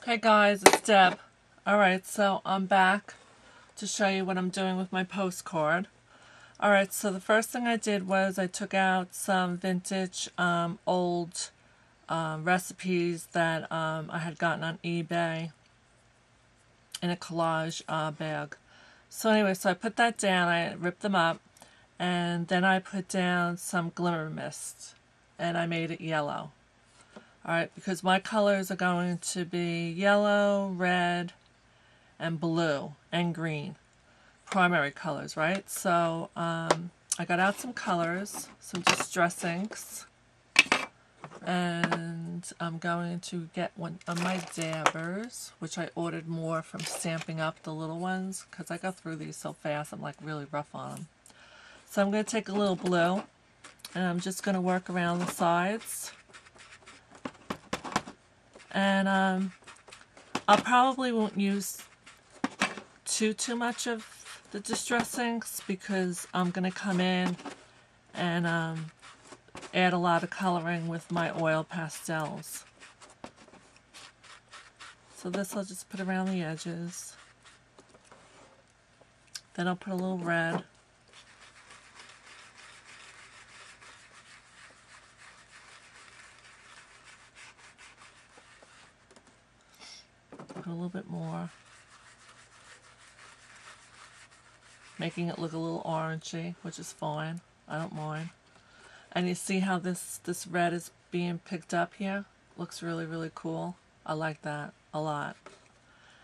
Hey guys, it's Deb. Alright, so I'm back to show you what I'm doing with my postcard. Alright, so the first thing I did was I took out some vintage old recipes that I had gotten on eBay in a collage bag. So anyway, so I put that down, I ripped them up, and then I put down some glimmer mist, and I made it yellow. Alright, because my colors are going to be yellow, red, and blue, and green. Primary colors, right? So I got out some colors, some distress inks, and I'm going to get one of my dabbers, which I ordered more from Stamping Up, the little ones, because I got through these so fast, I'm like really rough on them. So I'm going to take a little blue, and I'm just going to work around the sides. And I probably won't use too much of the distress inks because I'm going to come in and add a lot of coloring with my oil pastels. So this I'll just put around the edges. Then I'll put a little red. Put a little bit more. Making it look a little orangey, which is fine. I don't mind. And you see how this red is being picked up here? Looks really, really cool. I like that a lot.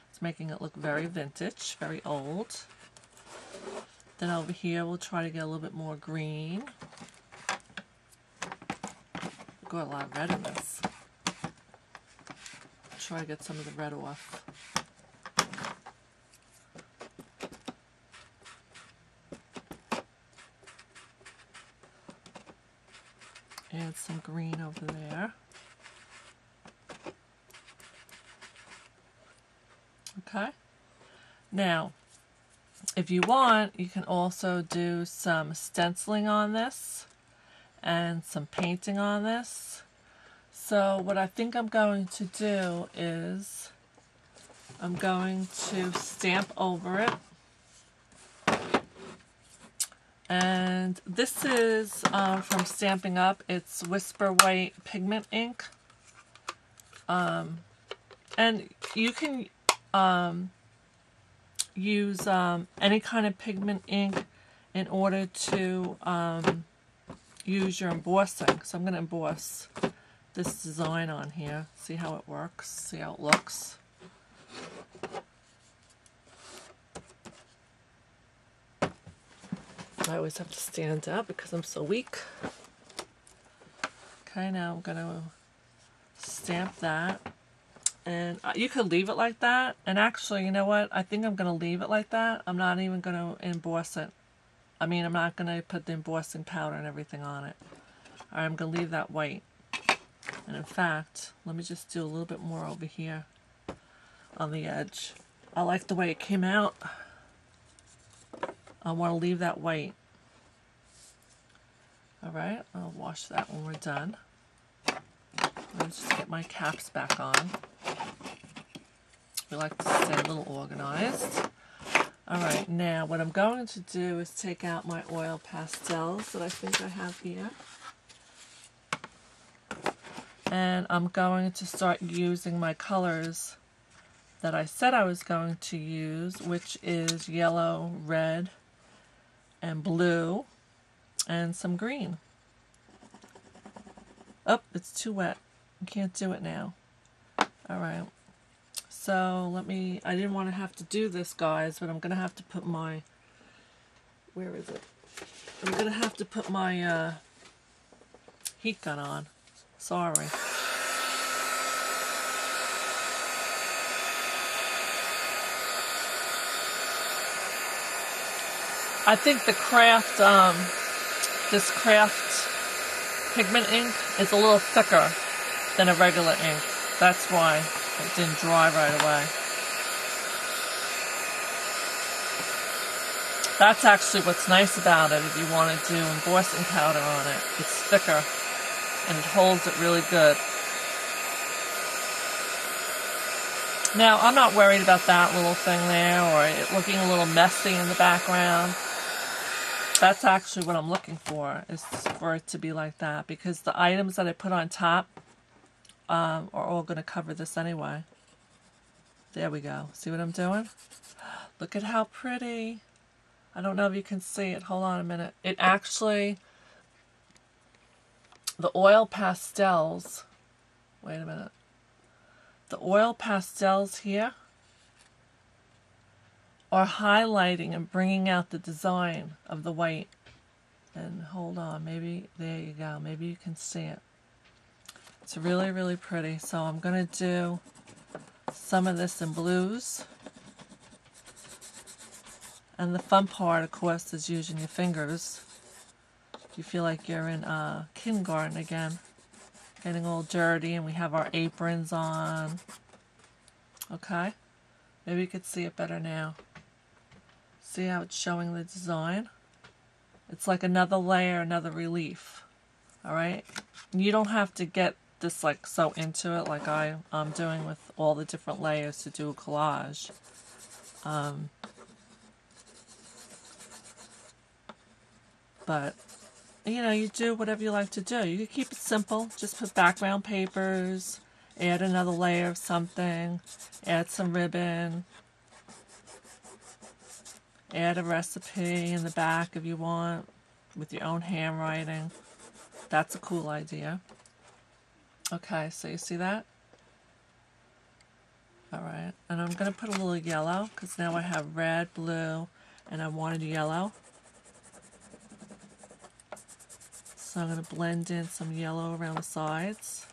It's making it look very vintage, very old. Then over here we'll try to get a little bit more green. We've got a lot of red in this. Try to get some of the red off. Add some green over there. Okay. Now, if you want, you can also do some stenciling on this and some painting on this. So what I think I'm going to do is I'm going to stamp over it. And this is from Stamping Up. It's Whisper White pigment ink. And you can use any kind of pigment ink in order to use your embossing. So I'm going to emboss this design on here. See how it works. See how it looks. I always have to stand up because I'm so weak. Okay, now I'm going to stamp that. And you could leave it like that. And actually, you know what? I think I'm going to leave it like that. I'm not even going to emboss it. I mean, I'm not going to put the embossing powder and everything on it. Alright, I'm going to leave that white. And in fact, let me just do a little bit more over here on the edge. I like the way it came out. I want to leave that white. Alright, I'll wash that when we're done. Let's just get my caps back on. We like to stay a little organized. Alright, now what I'm going to do is take out my oil pastels that I think I have here. And I'm going to start using my colors that I said I was going to use, which is yellow, red, and blue, and some green. Oh, it's too wet. I can't do it now. Alright. So I didn't want to have to do this, guys, but I'm going to have to put my, where is it? I'm going to have to put my heat gun on. Sorry. I think the craft, this craft pigment ink is a little thicker than a regular ink. That's why it didn't dry right away. That's actually what's nice about it if you want to do embossing powder on it. It's thicker and it holds it really good. Now, I'm not worried about that little thing there or it looking a little messy in the background. That's actually what I'm looking for, is for it to be like that, because the items that I put on top are all going to cover this anyway. There we go. See what I'm doing? Look at how pretty. I don't know if you can see it. Hold on a minute. It actually, the oil pastels, wait a minute. The oil pastels here are highlighting and bringing out the design of the white. And hold on, maybe, there you go. Maybe you can see it. It's really, really pretty. So I'm going to do some of this in blues. And the fun part, of course, is using your fingers. You feel like you're in kindergarten again. Getting all dirty, and we have our aprons on. Okay? Maybe you could see it better now. See how it's showing the design? It's like another layer, another relief. Alright? You don't have to get this like so into it like I'm doing with all the different layers to do a collage. But, you know, you do whatever you like to do. You can keep it simple. Just put background papers, add another layer of something, add some ribbon, add a recipe in the back if you want, with your own handwriting. That's a cool idea. Okay, so you see that? Alright, and I'm going to put a little yellow, because now I have red, blue, and I wanted yellow. So I'm going to blend in some yellow around the sides.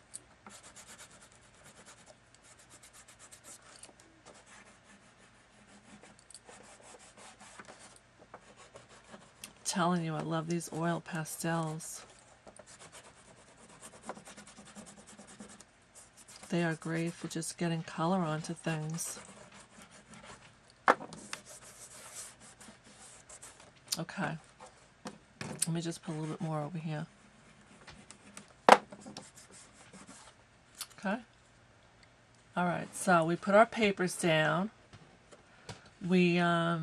I'm telling you, I love these oil pastels. They are great for just getting color onto things. Okay. Let me just put a little bit more over here. Okay. Alright, so we put our papers down. I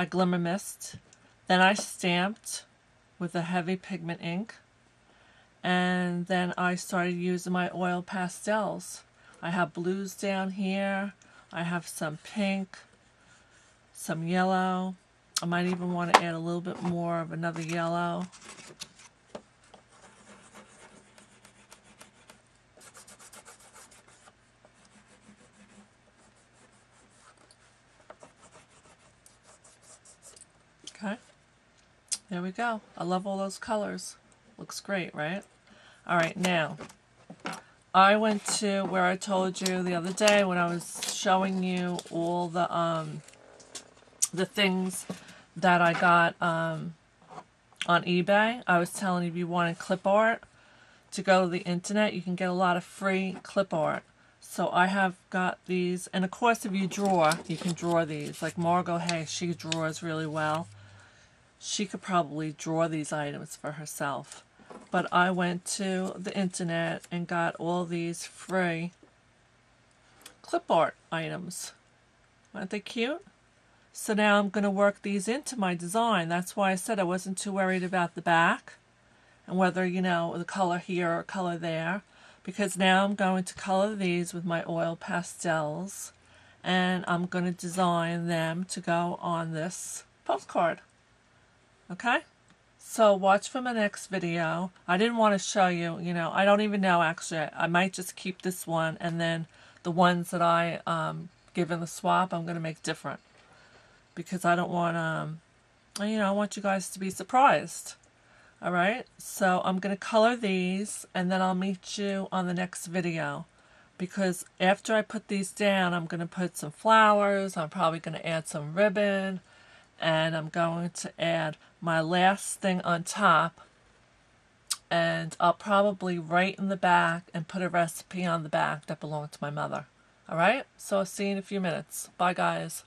glimmer mist. Then I stamped with a heavy pigment ink. And then I started using my oil pastels. I have blues down here. I have some pink, some yellow. I might even want to add a little bit more of another yellow. Okay, there we go. I love all those colors. Looks great, right? All right, now I went to where I told you the other day when I was showing you all the things that I got on eBay. I was telling you if you wanted clip art to go to the internet, you can get a lot of free clip art. So I have got these, and of course if you draw, you can draw these. Like Margot Hay, she draws really well. She could probably draw these items for herself. But I went to the internet and got all these free clip art items. Aren't they cute? So now I'm going to work these into my design. That's why I said I wasn't too worried about the back and whether, you know, the color here or color there. Because now I'm going to color these with my oil pastels and I'm going to design them to go on this postcard. Okay? So watch for my next video. I didn't want to show you, you know, I don't even know actually. I might just keep this one and then the ones that I give in the swap I'm going to make different. Because I don't want, you know, I want you guys to be surprised. Alright, so I'm going to color these and then I'll meet you on the next video. Because after I put these down, I'm going to put some flowers, I'm probably going to add some ribbon, and I'm going to add my last thing on top. And I'll probably write in the back and put a recipe on the back that belonged to my mother. Alright, so I'll see you in a few minutes. Bye guys.